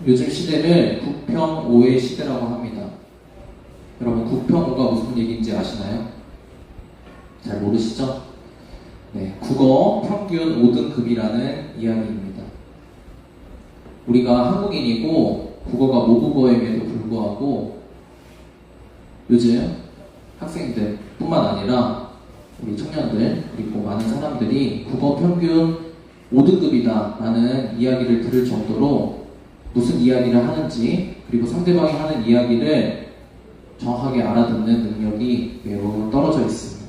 요즘 시대를 9평5의 시대라고 합니다. 여러분 9평5가 무슨 얘기인지 아시나요? 잘 모르시죠? 네, 국어 평균 5등급이라는 이야기입니다. 우리가 한국인이고 국어가 모국어임에도 불구하고 요즘 학생들 뿐만 아니라 우리 청년들 그리고 많은 사람들이 국어 평균 5등급이다 라는 이야기를 들을 정도로 무슨 이야기를 하는지 그리고 상대방이 하는 이야기를 정확하게 알아듣는 능력이 매우 떨어져 있습니다.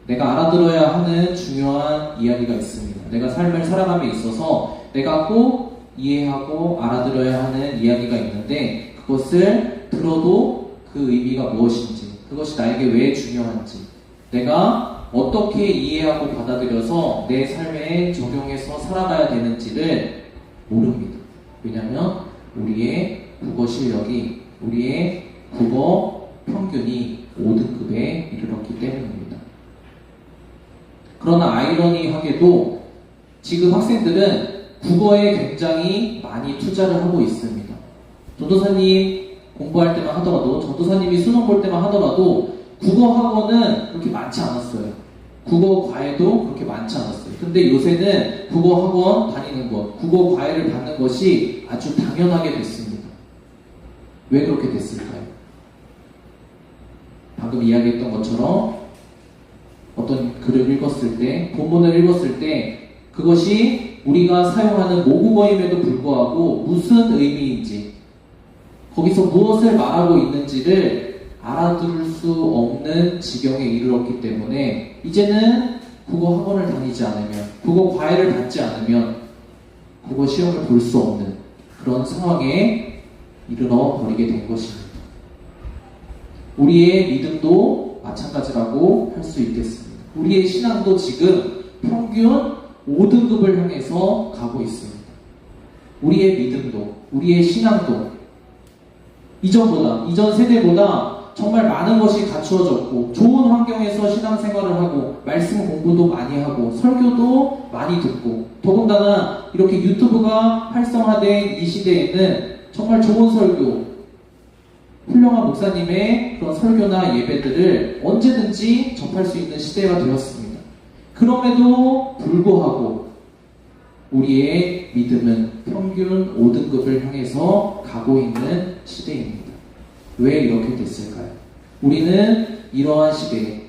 내가 알아들어야 하는 중요한 이야기가 있습니다. 내가 삶을 살아감에 있어서 내가 꼭 이해하고 알아들어야 하는 이야기가 있는데 그것을 들어도 그 의미가 무엇인지 그것이 나에게 왜 중요한지 내가 어떻게 이해하고 받아들여서 내 삶에 적용해서 살아가야 되는지를 모릅니다. 왜냐하면 우리의 국어 실력이 우리의 국어 평균이 5등급에 이르렀기 때문입니다. 그러나 아이러니하게도 지금 학생들은 국어에 굉장히 많이 투자를 하고 있습니다. 전도사님 공부할 때만 하더라도 전도사님이 수능 볼 때만 하더라도 국어 학원은 그렇게 많지 않았어요. 국어 과외도 그렇게 많지 않았어요. 근데 요새는 국어 학원 다니는 것, 국어 과외를 받는 것이 아주 당연하게 됐습니다. 왜 그렇게 됐을까요? 방금 이야기했던 것처럼 어떤 글을 읽었을 때, 본문을 읽었을 때 그것이 우리가 사용하는 모국어임에도 불구하고 무슨 의미인지 거기서 무엇을 말하고 있는지를 알아들을 수 없는 지경에 이르렀기 때문에 이제는 국어 학원을 다니지 않으면 국어 과외를 받지 않으면 국어 시험을 볼 수 없는 그런 상황에 이르러 버리게 된 것입니다. 우리의 믿음도 마찬가지라고 할 수 있겠습니다. 우리의 신앙도 지금 평균 5등급을 향해서 가고 있습니다. 우리의 믿음도 우리의 신앙도 이전 세대보다 정말 많은 것이 갖추어졌고 좋은 환경에서 신앙생활을 하고 말씀 공부도 많이 하고 설교도 많이 듣고 더군다나 이렇게 유튜브가 활성화된 이 시대에는 정말 좋은 설교 훌륭한 목사님의 그런 설교나 예배들을 언제든지 접할 수 있는 시대가 되었습니다. 그럼에도 불구하고 우리의 믿음은 평균 5등급을 향해서 가고 있는 시대입니다. 왜 이렇게 됐을까요? 우리는 이러한 시대에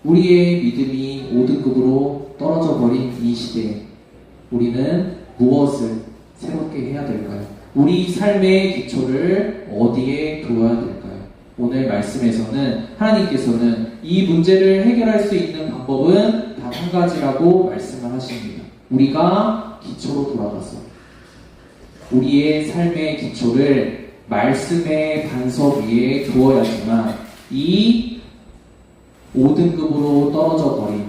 우리의 믿음이 5등급으로 떨어져 버린 이 시대에 우리는 무엇을 새롭게 해야 될까요? 우리 삶의 기초를 어디에 두어야 될까요? 오늘 말씀에서는 하나님께서는 이 문제를 해결할 수 있는 방법은 단 한 가지라고 말씀을 하십니다. 우리가 기초로 돌아가서 우리의 삶의 기초를 말씀의 반석 위에 두어야지만 이 5등급으로 떨어져 버린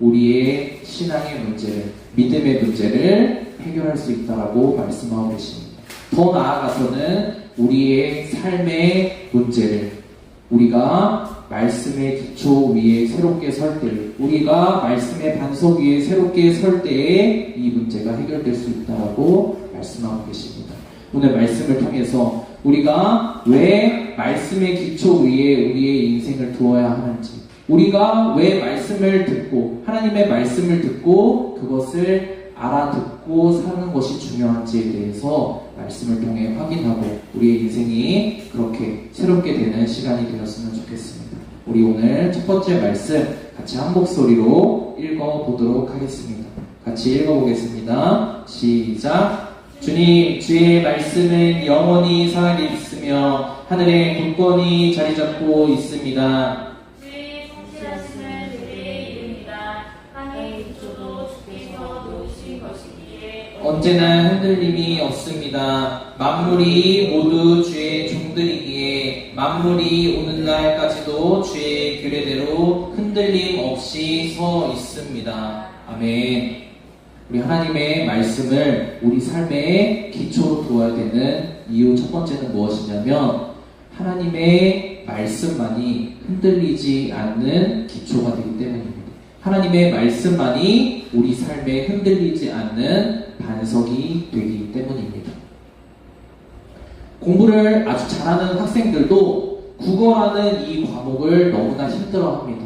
우리의 신앙의 문제를, 믿음의 문제를 해결할 수 있다라고 말씀하고 계십니다. 더 나아가서는 우리의 삶의 문제를 우리가 말씀의 기초 위에 새롭게 설 때, 우리가 말씀의 반석 위에 새롭게 설 때에 이 문제가 해결될 수 있다라고 말씀하고 계십니다. 오늘 말씀을 통해서 우리가 왜 말씀의 기초 위에 우리의 인생을 두어야 하는지, 우리가 왜 말씀을 듣고 하나님의 말씀을 듣고 그것을 알아듣고 사는 것이 중요한지에 대해서 말씀을 통해 확인하고 우리의 인생이 그렇게 새롭게 되는 시간이 되었으면 좋겠습니다. 우리 오늘 첫 번째 말씀 같이 한 목소리로 읽어보도록 하겠습니다. 같이 읽어보겠습니다. 시작! 주님, 주의 말씀은 영원히 살아 있으며 하늘에 굳건히 자리 잡고 있습니다. 주의 성실하심은 그대의 이름이다. 하늘 기초도 주께서 놓으신 것이기에 언제나 흔들림이 없습니다. 만물이 모두 주의 종들이기에 만물이 오늘날까지도 주의 규례대로 흔들림 없이 서 있습니다. 아멘. 우리 하나님의 말씀을 우리 삶의 기초로 두어야 되는 이유 첫 번째는 무엇이냐면 하나님의 말씀만이 흔들리지 않는 기초가 되기 때문입니다. 하나님의 말씀만이 우리 삶에 흔들리지 않는 반석이 되기 때문입니다. 공부를 아주 잘하는 학생들도 국어라는 이 과목을 너무나 힘들어합니다.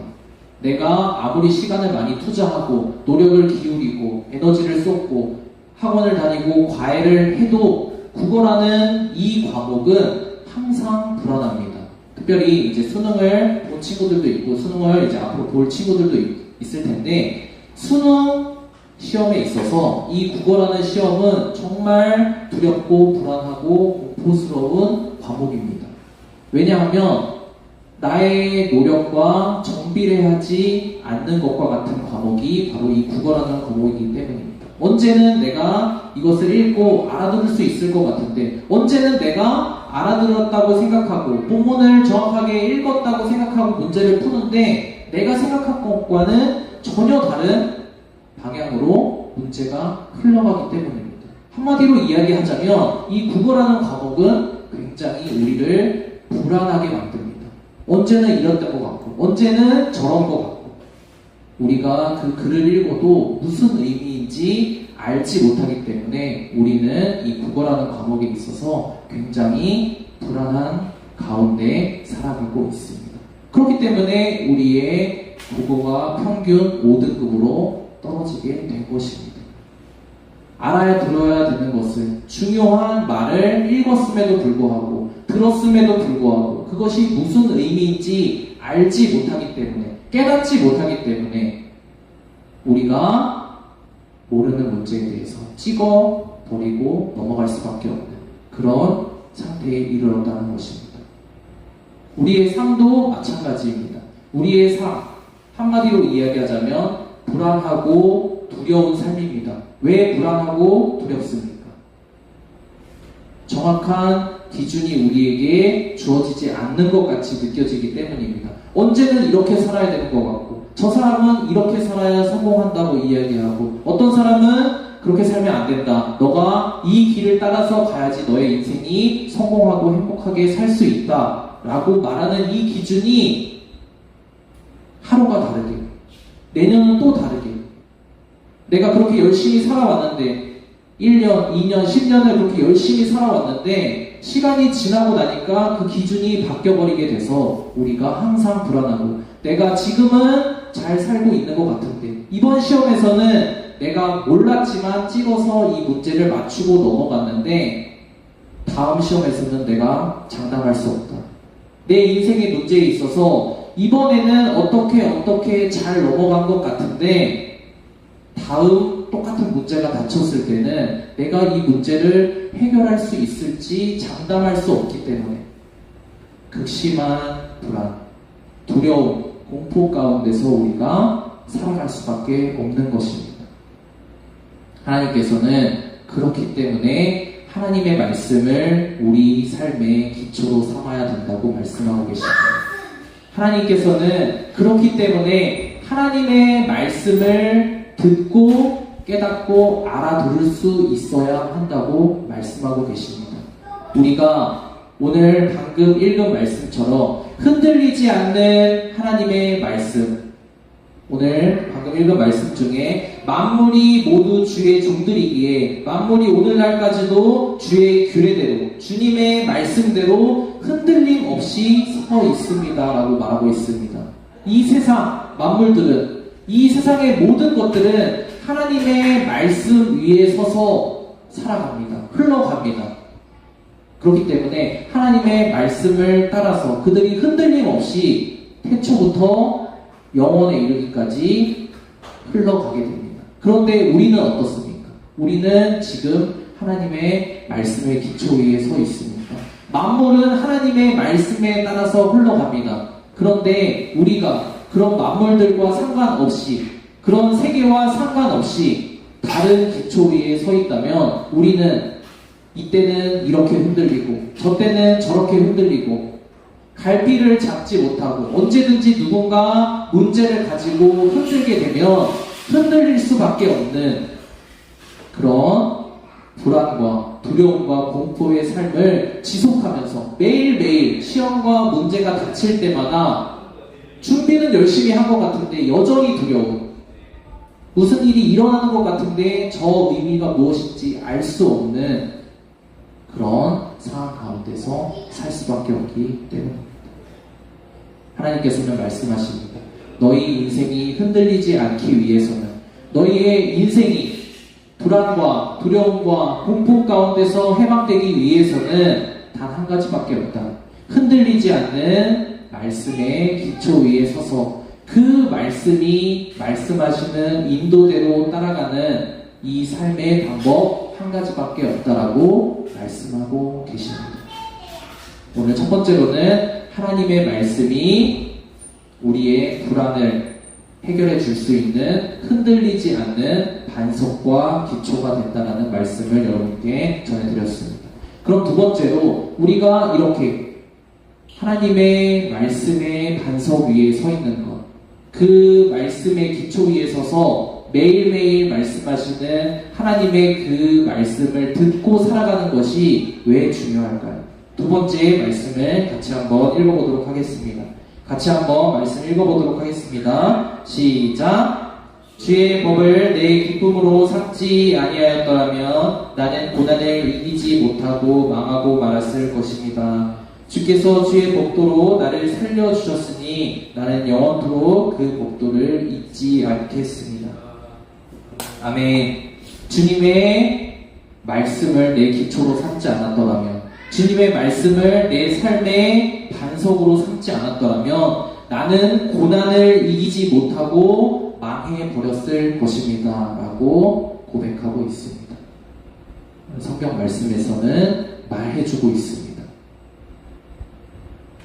내가 아무리 시간을 많이 투자하고 노력을 기울이고 에너지를 쏟고 학원을 다니고 과외를 해도 국어라는 이 과목은 항상 불안합니다. 특별히 이제 수능을 본 친구들도 있고 수능을 이제 앞으로 볼 친구들도 있을 텐데 수능 시험에 있어서 이 국어라는 시험은 정말 두렵고 불안하고 공포스러운 과목입니다. 왜냐하면 나의 노력과 정비례하지 않는 것과 같은 과목이 바로 이 국어라는 과목이기 때문입니다. 언제는 내가 이것을 읽고 알아들을 수 있을 것 같은데 언제는 내가 알아들었다고 생각하고 본문을 정확하게 읽었다고 생각하고 문제를 푸는데 내가 생각한 것과는 전혀 다른 방향으로 문제가 흘러가기 때문입니다. 한마디로 이야기하자면 이 국어라는 과목은 굉장히 우리를 불안하게 만듭니다. 언제는 이랬던 것 같고 언제는 저런 것 같고 우리가 그 글을 읽어도 무슨 의미인지 알지 못하기 때문에 우리는 이 국어라는 과목에 있어서 굉장히 불안한 가운데 살아가고 있습니다. 그렇기 때문에 우리의 국어가 평균 5등급으로 떨어지게 된 것입니다. 알아야 들어야 되는 것은 중요한 말을 읽었음에도 불구하고 들었음에도 불구하고 그것이 무슨 의미인지 알지 못하기 때문에 깨닫지 못하기 때문에 우리가 모르는 문제에 대해서 찍어버리고 넘어갈 수밖에 없는 그런 상태에 이르렀다는 것입니다. 우리의 삶도 마찬가지입니다. 우리의 삶, 한마디로 이야기하자면 불안하고 두려운 삶입니다. 왜 불안하고 두렵습니까? 정확한 기준이 우리에게 주어지지 않는 것 같이 느껴지기 때문입니다. 언제는 이렇게 살아야 되는 것 같고 저 사람은 이렇게 살아야 성공한다고 이야기하고 어떤 사람은 그렇게 살면 안 된다. 너가 이 길을 따라서 가야지 너의 인생이 성공하고 행복하게 살 수 있다. 라고 말하는 이 기준이 하루가 다르게 내년은 또 다르게 내가 그렇게 열심히 살아왔는데 1년, 2년, 10년을 그렇게 열심히 살아왔는데 시간이 지나고 나니까 그 기준이 바뀌어버리게 돼서 우리가 항상 불안하고 내가 지금은 잘 살고 있는 것 같은데 이번 시험에서는 내가 몰랐지만 찍어서 이 문제를 맞추고 넘어갔는데 다음 시험에서는 내가 장담할 수 없다. 내 인생의 문제에 있어서 이번에는 어떻게 잘 넘어간 것 같은데 다음 똑같은 문제가 닥쳤을 때는 내가 이 문제를 해결할 수 있을지 장담할 수 없기 때문에 극심한 불안, 두려움, 공포 가운데서 우리가 살아갈 수밖에 없는 것입니다. 하나님께서는 그렇기 때문에 하나님의 말씀을 우리 삶의 기초로 삼아야 된다고 말씀하고 계십니다. 하나님께서는 그렇기 때문에 하나님의 말씀을 듣고 깨닫고 알아들을 수 있어야 한다고 말씀하고 계십니다. 우리가 오늘 방금 읽은 말씀처럼 흔들리지 않는 하나님의 말씀, 오늘 방금 읽은 말씀 중에 만물이 모두 주의 종들이기에 만물이 오늘날까지도 주의 규례대로 주님의 말씀대로 흔들림 없이 서 있습니다 라고 말하고 있습니다. 이 세상 만물들은 이 세상의 모든 것들은 하나님의 말씀 위에 서서 살아갑니다. 흘러갑니다. 그렇기 때문에 하나님의 말씀을 따라서 그들이 흔들림 없이 태초부터 영원에 이르기까지 흘러가게 됩니다. 그런데 우리는 어떻습니까? 우리는 지금 하나님의 말씀의 기초 위에 서 있습니다. 만물은 하나님의 말씀에 따라서 흘러갑니다. 그런데 우리가 그런 만물들과 상관없이 그런 세계와 상관없이 다른 기초 위에 서 있다면 우리는 이때는 이렇게 흔들리고 저 때는 저렇게 흔들리고 갈피를 잡지 못하고 언제든지 누군가 문제를 가지고 흔들게 되면 흔들릴 수밖에 없는 그런 불안과 두려움과 공포의 삶을 지속하면서 매일매일 시험과 문제가 닥칠 때마다 준비는 열심히 한 것 같은데 여전히 두려운 무슨 일이 일어나는 것 같은데 저 의미가 무엇인지 알 수 없는 그런 상황 가운데서 살 수밖에 없기 때문입니다. 하나님께서는 말씀하십니다. 너희 인생이 흔들리지 않기 위해서는, 너희의 인생이 불안과 두려움과 공포 가운데서 해방되기 위해서는 단 한 가지밖에 없다. 흔들리지 않는 말씀의 기초 위에 서서 그 말씀이 말씀하시는 인도대로 따라가는 이 삶의 방법 한 가지밖에 없다라고 말씀하고 계십니다. 오늘 첫 번째로는 하나님의 말씀이 우리의 불안을 해결해 줄 수 있는 흔들리지 않는 반석과 기초가 된다는 말씀을 여러분께 전해드렸습니다. 그럼 두 번째로 우리가 이렇게 하나님의 말씀의 반석 위에 서 있는 것, 그 말씀의 기초 위에 서서 매일매일 말씀하시는 하나님의 그 말씀을 듣고 살아가는 것이 왜 중요할까요? 두 번째 말씀을 같이 한번 읽어보도록 하겠습니다. 같이 한번 말씀 읽어보도록 하겠습니다. 시작! 주의 법을 내 기쁨으로 삼지 아니하였더라면 나는 고난을 이기지 못하고 망하고 말았을 것입니다. 주께서 주의 법도로 나를 살려주셨으니 나는 영원토록 그 법도를 잊지 않겠습니다. 아멘. 주님의 말씀을 내 기초로 삼지 않았더라면, 주님의 말씀을 내 삶의 반석으로 삼지 않았더라면 나는 고난을 이기지 못하고 망해버렸을 것입니다. 라고 고백하고 있습니다. 성경 말씀에서는 말해주고 있습니다.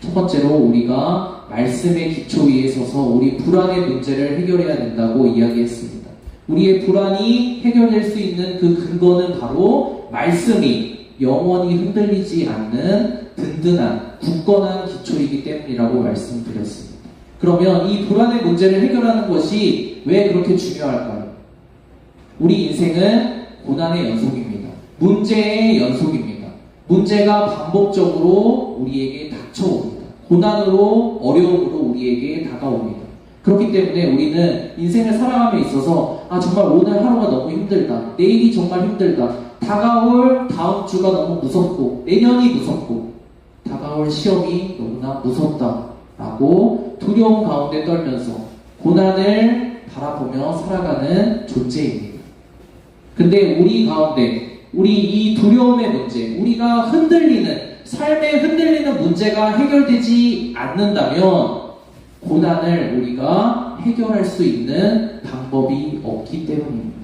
첫 번째로 우리가 말씀의 기초 위에 서서 우리 불안의 문제를 해결해야 된다고 이야기했습니다. 우리의 불안이 해결될 수 있는 그 근거는 바로 말씀이 영원히 흔들리지 않는 든든한 굳건한 기초이기 때문이라고 말씀드렸습니다. 그러면 이 불안의 문제를 해결하는 것이 왜 그렇게 중요할까요? 우리 인생은 고난의 연속입니다. 문제의 연속입니다. 문제가 반복적으로 우리에게 닥쳐옵니다. 고난으로, 어려움으로 우리에게 다가옵니다. 그렇기 때문에 우리는 인생을 살아감에 있어서 정말 오늘 하루가 너무 힘들다, 내일이 정말 힘들다, 다가올 다음 주가 너무 무섭고 내년이 무섭고 다가올 시험이 너무나 무섭다 라고 두려움 가운데 떨면서 고난을 바라보며 살아가는 존재입니다. 근데 우리 가운데 우리 이 두려움의 문제, 우리가 흔들리는, 삶에 흔들리는 문제가 해결되지 않는다면 고난을 우리가 해결할 수 있는 방법이 없기 때문입니다.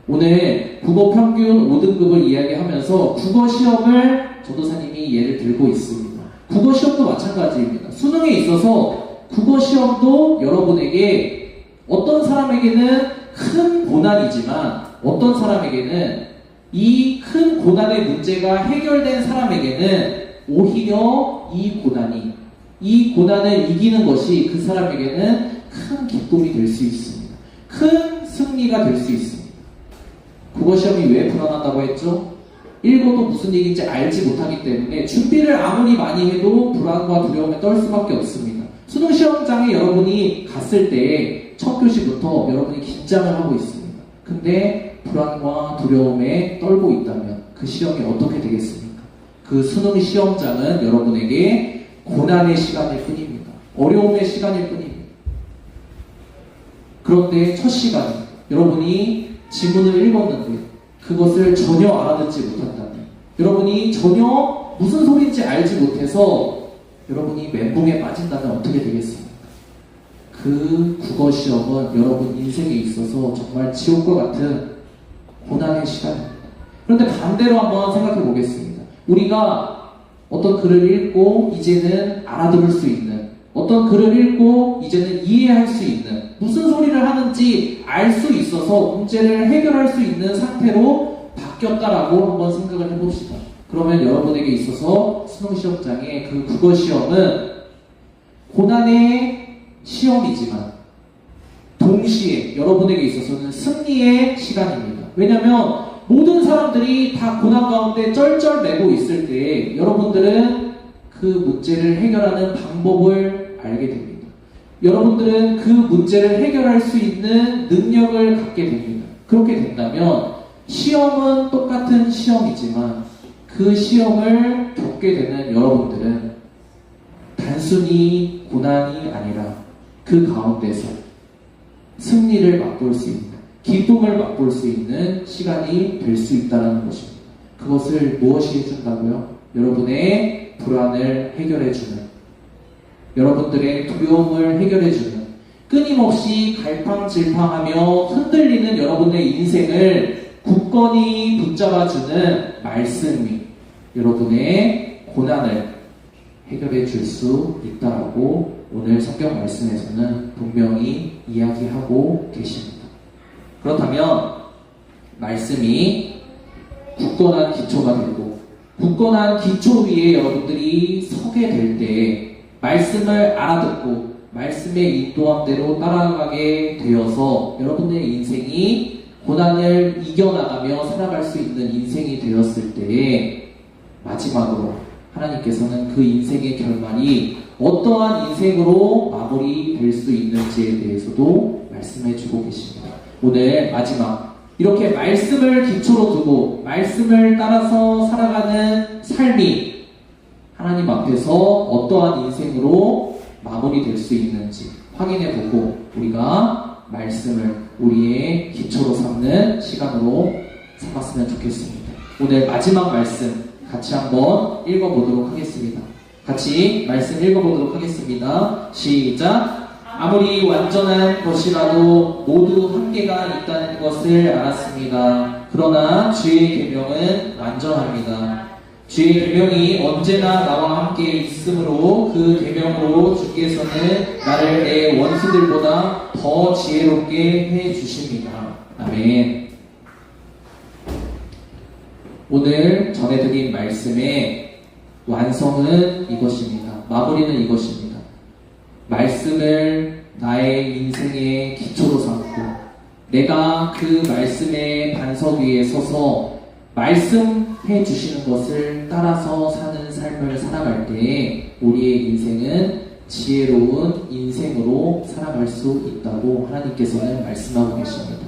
오늘 국어 평균 5등급을 이야기하면서 국어 시험을 전도사님이 예를 들고 있습니다. 국어 시험도 마찬가지입니다. 수능에 있어서 국어 시험도 여러분에게 어떤 사람에게는 큰 고난이지만 어떤 사람에게는 이 큰 고난의 문제가 해결된 사람에게는 오히려 이 고난을 이기는 것이 그 사람에게는 큰 기쁨이 될 수 있습니다. 큰 승리가 될 수 있습니다. 국어 시험이 왜 불안하다고 했죠? 읽어도 무슨 얘기인지 알지 못하기 때문에 준비를 아무리 많이 해도 불안과 두려움에 떨 수밖에 없습니다. 수능 시험장에 여러분이 갔을 때 첫 교시부터 여러분이 긴장을 하고 있습니다. 근데 불안과 두려움에 떨고 있다면 그 시험이 어떻게 되겠습니까? 그 수능 시험장은 여러분에게 고난의 시간일 뿐입니다. 어려움의 시간일 뿐입니다. 그런데 첫 시간, 여러분이 지문을 읽었는데 그것을 전혀 알아듣지 못한다면, 여러분이 전혀 무슨 소리인지 알지 못해서 여러분이 멘붕에 빠진다면 어떻게 되겠습니까? 그 국어 시험은 여러분 인생에 있어서 정말 지옥과 같은 고난의 시간입니다. 그런데 반대로 한번 생각해 보겠습니다. 우리가 어떤 글을 읽고 이제는 알아들을 수 있는, 어떤 글을 읽고 이제는 이해할 수 있는, 무슨 소리를 하는지 알 수 있어서 문제를 해결할 수 있는 상태로 바뀌었다라고 한번 생각을 해봅시다. 그러면 여러분에게 있어서 수능 시험장의 그 국어 시험은 고난의 시험이지만 동시에 여러분에게 있어서는 승리의 시간입니다. 왜냐하면 모든 사람들이 다 고난 가운데 쩔쩔매고 있을 때 여러분들은 그 문제를 해결하는 방법을 알게 됩니다. 여러분들은 그 문제를 해결할 수 있는 능력을 갖게 됩니다. 그렇게 된다면 시험은 똑같은 시험이지만 그 시험을 겪게 되는 여러분들은 단순히 고난이 아니라 그 가운데서 승리를 맛볼 수 있는, 기쁨을 맛볼 수 있는 시간이 될 수 있다는 것입니다. 그것을 무엇이 해준다고요? 여러분의 불안을 해결해주는, 여러분들의 두려움을 해결해주는, 끊임없이 갈팡질팡하며 흔들리는 여러분의 인생을 굳건히 붙잡아주는 말씀이 여러분의 고난을 해결해 줄 수 있다라고 오늘 성경 말씀에서는 분명히 이야기하고 계십니다. 그렇다면 말씀이 굳건한 기초가 되고 굳건한 기초 위에 여러분들이 서게 될 때 말씀을 알아듣고 말씀의 인도함대로 따라가게 되어서 여러분의 인생이 고난을 이겨나가며 살아갈 수 있는 인생이 되었을 때에 마지막으로 하나님께서는 그 인생의 결말이 어떠한 인생으로 마무리될 수 있는지에 대해서도 말씀해주고 계십니다. 오늘 마지막 이렇게 말씀을 기초로 두고 말씀을 따라서 살아가는 삶이 하나님 앞에서 어떠한 인생으로 마무리될 수 있는지 확인해보고 우리가 말씀을 우리의 기초로 삼는 시간으로 삼았으면 좋겠습니다. 오늘 마지막 말씀 같이 한번 읽어보도록 하겠습니다. 같이 말씀 읽어보도록 하겠습니다. 시작! 아무리 완전한 것이라도 모두 한계가 있다는 것을 알았습니다. 그러나 주의 계명은 완전합니다. 주의 계명이 언제나 나와 함께 있으므로 그 계명으로 주께서는 나를 내 원수들보다 더 지혜롭게 해 주십니다. 아멘. 오늘 전해드린 말씀의 완성은 이것입니다. 마무리는 이것입니다. 말씀을 나의 인생의 기초로 삼고 내가 그 말씀의 반석 위에 서서 말씀해 주시는 것을 따라서 사는 삶을 살아갈 때 우리의 인생은 지혜로운 인생으로 살아갈 수 있다고 하나님께서는 말씀하고 계십니다.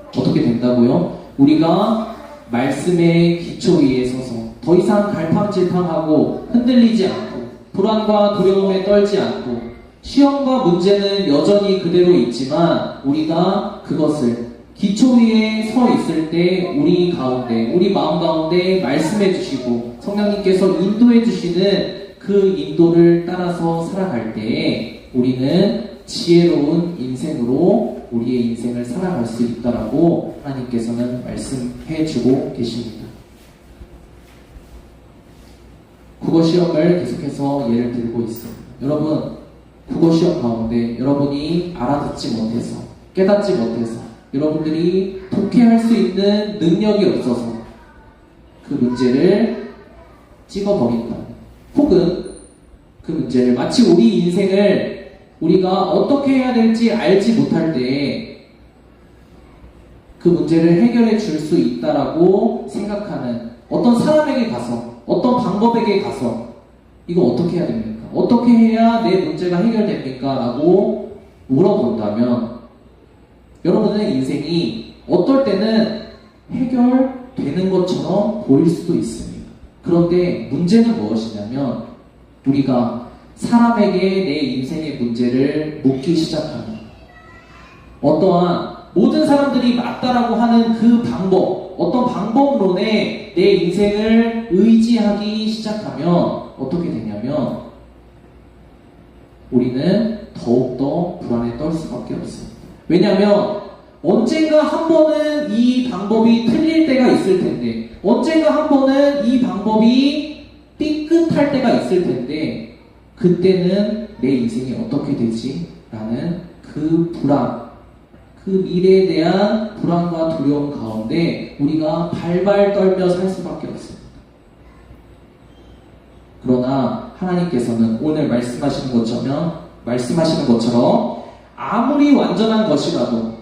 어떻게 된다고요? 우리가 말씀의 기초 위에 서서 더 이상 갈팡질팡하고 흔들리지 않고 불안과 두려움에 떨지 않고 시험과 문제는 여전히 그대로 있지만 우리가 그것을 기초 위에 서 있을 때 우리 가운데, 우리 마음 가운데 말씀해 주시고 성령님께서 인도해 주시는 그 인도를 따라서 살아갈 때 우리는 지혜로운 인생으로 우리의 인생을 살아갈 수 있다라고 하나님께서는 말씀해 주고 계십니다. 국어 시험을 계속해서 예를 들고 있습니다. 여러분, 국어 시험 가운데 여러분이 알아듣지 못해서 깨닫지 못해서 여러분들이 독해할 수 있는 능력이 없어서 그 문제를 찍어버린다. 혹은 그 문제를 마치 우리 인생을 우리가 어떻게 해야 될지 알지 못할 때 그 문제를 해결해 줄 수 있다라고 생각하는 어떤 사람에게 가서 어떤 방법에게 가서 이거 어떻게 해야 됩니까? 어떻게 해야 내 문제가 해결됩니까? 라고 물어본다면 여러분의 인생이 어떨 때는 해결되는 것처럼 보일 수도 있습니다. 그런데 문제는 무엇이냐면 우리가 사람에게 내 인생의 문제를 묻기 시작하면 어떠한 모든 사람들이 맞다라고 하는 그 방법, 어떤 방법론에 내 인생을 의지하기 시작하면 어떻게 되냐면 우리는 더욱더 불안에 떨 수밖에 없습니다. 왜냐하면 언젠가 한 번은 이 방법이 틀릴 때가 있을 텐데 언젠가 한 번은 이 방법이 삐끗할 때가 있을 텐데 그때는 내 인생이 어떻게 되지? 라는 그 불안, 그 미래에 대한 불안과 두려움 가운데 우리가 발발 떨며 살 수밖에 없습니다. 그러나 하나님께서는 오늘 말씀하시는 것처럼 아무리 완전한 것이라도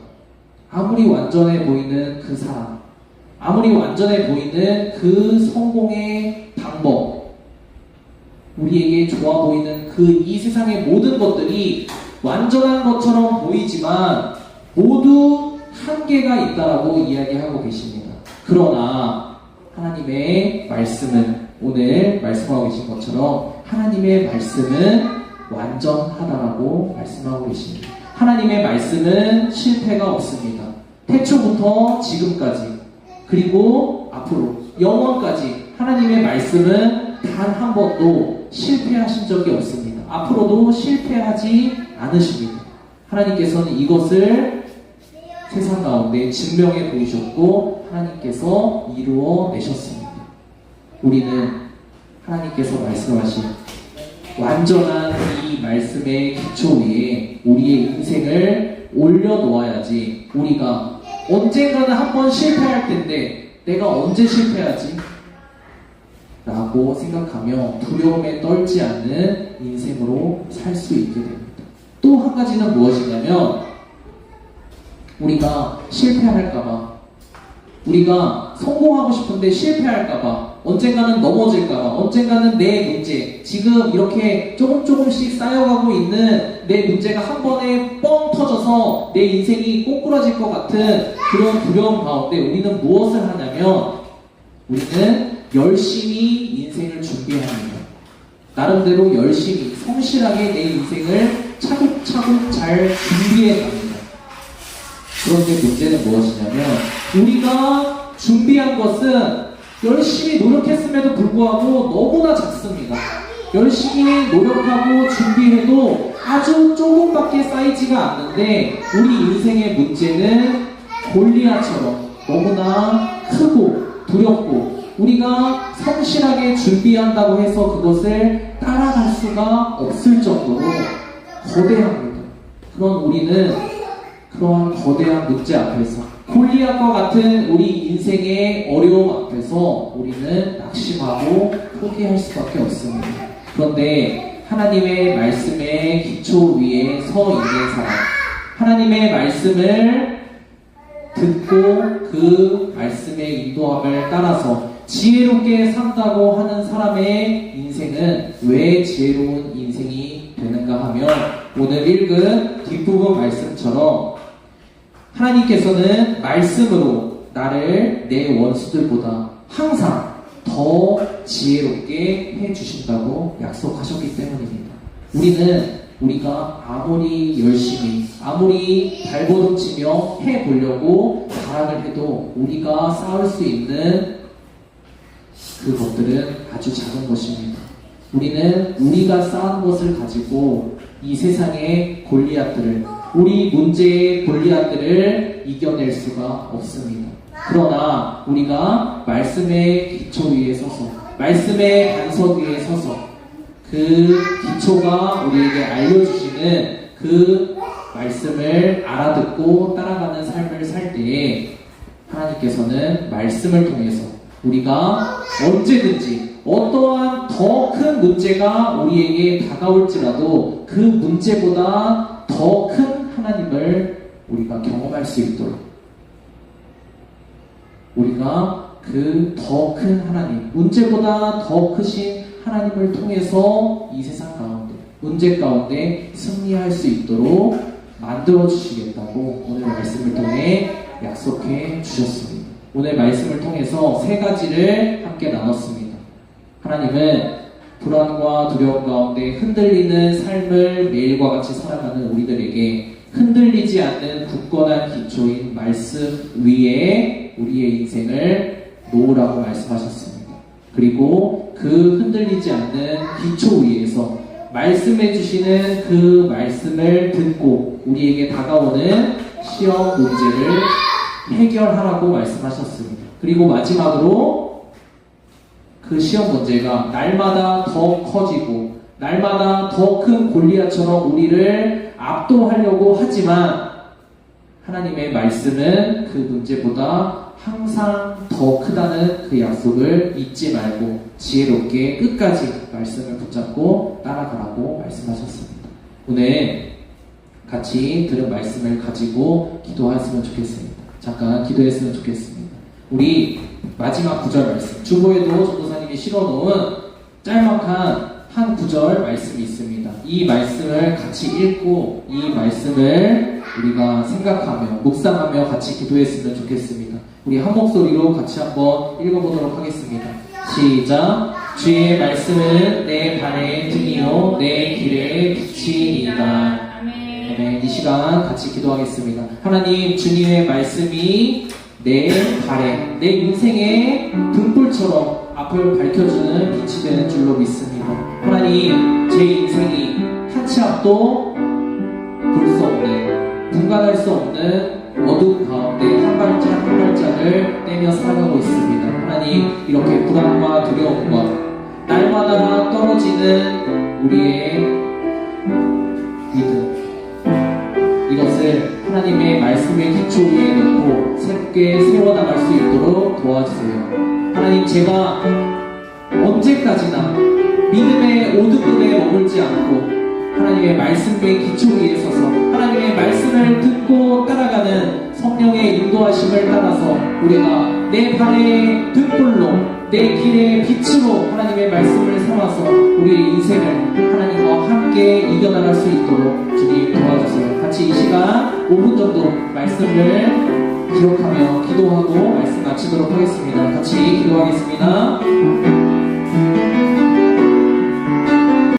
아무리 완전해 보이는 그 사람, 아무리 완전해 보이는 그 성공의 방법, 우리에게 좋아 보이는 그 이 세상의 모든 것들이 완전한 것처럼 보이지만 모두 한계가 있다라고 이야기하고 계십니다. 그러나 하나님의 말씀은 오늘 말씀하고 계신 것처럼 하나님의 말씀은 완전하다라고 말씀하고 계십니다. 하나님의 말씀은 실패가 없습니다. 태초부터 지금까지 그리고 앞으로 영원까지 하나님의 말씀은 단 한 번도 실패하신 적이 없습니다. 앞으로도 실패하지 않으십니다. 하나님께서는 이것을 세상 가운데 증명해 보이셨고 하나님께서 이루어내셨습니다. 우리는 하나님께서 말씀하신 완전한 이 말씀의 기초 위에 우리의 인생을 올려놓아야지 우리가 언젠가는 한번 실패할 텐데 내가 언제 실패하지? 라고 생각하며 두려움에 떨지 않는 인생으로 살 수 있게 됩니다. 또 한 가지는 무엇이냐면 우리가 실패할까봐 우리가 성공하고 싶은데 실패할까봐 언젠가는 넘어질까봐 언젠가는 내 문제 지금 이렇게 조금씩 쌓여가고 있는 내 문제가 한 번에 뻥 터져서 내 인생이 꼬꾸라질 것 같은 그런 두려움 가운데 우리는 무엇을 하냐면 우리는 열심히 인생을 준비합니다. 나름대로 열심히 성실하게 내 인생을 차곡차곡 잘 준비해 갑니다. 그런데 문제는 무엇이냐면 우리가 준비한 것은 열심히 노력했음에도 불구하고 너무나 작습니다. 열심히 노력하고 준비해도 아주 조금밖에 쌓이지가 않는데 우리 인생의 문제는 골리앗처럼 너무나 크고 두렵고 우리가 성실하게 준비한다고 해서 그것을 따라갈 수가 없을 정도로 거대합니다. 그런 우리는 그러한 거대한 문제 앞에서 골리앗과 같은 우리 인생의 어려움 앞에서 우리는 낙심하고 포기할 수밖에 없습니다. 그런데 하나님의 말씀의 기초 위에 서 있는 사람, 하나님의 말씀을 듣고 그 말씀의 인도함을 따라서 지혜롭게 산다고 하는 사람의 인생은 왜 지혜로운 인생이 되는가 하면 오늘 읽은 뒷부분 말씀처럼 하나님께서는 말씀으로 나를 내 원수들보다 항상 더 지혜롭게 해주신다고 약속하셨기 때문입니다. 우리가 아무리 열심히 아무리 발버둥치며 해보려고 발악을 해도 우리가 쌓을 수 있는 그것들은 아주 작은 것입니다. 우리는 우리가 쌓은 것을 가지고 이 세상의 골리앗들을 우리 문제의 골리앗들을 이겨낼 수가 없습니다. 그러나 우리가 말씀의 기초 위에 서서 말씀의 반석 위에 서서 그 기초가 우리에게 알려주시는 그 말씀을 알아듣고 따라가는 삶을 살 때에 하나님께서는 말씀을 통해서 우리가 언제든지 어떠한 더 큰 문제가 우리에게 다가올지라도 그 문제보다 더 큰 하나님을 우리가 경험할 수 있도록 우리가 그 더 큰 하나님, 문제보다 더 크신 하나님을 통해서 이 세상 가운데, 문제 가운데 승리할 수 있도록 만들어 주시겠다고 오늘 말씀을 통해 약속해 주셨습니다. 오늘 말씀을 통해서 세 가지를 함께 나눴습니다. 하나님은 불안과 두려움 가운데 흔들리는 삶을 매일과 같이 살아가는 우리들에게 흔들리지 않는 굳건한 기초인 말씀 위에 우리의 인생을 놓으라고 말씀하셨습니다. 그리고 그 흔들리지 않는 기초 위에서 말씀해 주시는 그 말씀을 듣고 우리에게 다가오는 시험 문제를 해결하라고 말씀하셨습니다. 그리고 마지막으로 그 시험 문제가 날마다 더 커지고 날마다 더 큰 골리앗처럼 우리를 압도하려고 하지만 하나님의 말씀은 그 문제보다 항상 더 크다는 그 약속을 잊지 말고 지혜롭게 끝까지 말씀을 붙잡고 따라가라고 말씀하셨습니다. 오늘 같이 들은 말씀을 가지고 기도했으면 좋겠습니다. 잠깐 기도했으면 좋겠습니다. 우리 마지막 구절 말씀, 주보에도 전도사님이 실어놓은 짤막한 한 구절 말씀이 있습니다. 이 말씀을 같이 읽고 이 말씀을 우리가 생각하며 묵상하며 같이 기도했으면 좋겠습니다. 우리 한 목소리로 같이 한번 읽어보도록 하겠습니다. 시작. 주의 말씀은 내 발의 등이요 내 길의 빛이니이다. 아멘. 이 시간 같이 기도하겠습니다. 하나님, 주님의 말씀이 내 발에, 내 인생의 등불처럼 앞을 밝혀주는 빛이 되는 줄로 믿습니다. 하나님, 제 인생이 한 치 앞도 볼 수 없는, 분간할 수 없는 어둠 가운데 한 발짝 한 발짝을 떼며 살아가고 있습니다. 하나님, 이렇게 불안과 두려움과 날마다 떨어지는 우리의 믿음, 이것을 하나님의 말씀의 기초 위에 놓고 새롭게 세워나갈 수 있도록 도와주세요. 하나님, 제가 언제까지나 믿음의 오두근에 머물지 않고 하나님의 말씀의 기초 위에 서서 하나님의 말씀을 듣고 따라가는 성령의 인도하심을 따라서 우리가 내 발의 등불로 내 길의 빛으로 하나님의 말씀을 삼아서 우리의 인생을 하나님과 함께 이겨나갈 수 있도록 주님 도와주세요. 같이 이 시간 5분 정도 말씀을 기록하며 기도하고 말씀 마치도록 하겠습니다. 같이 기도하겠습니다.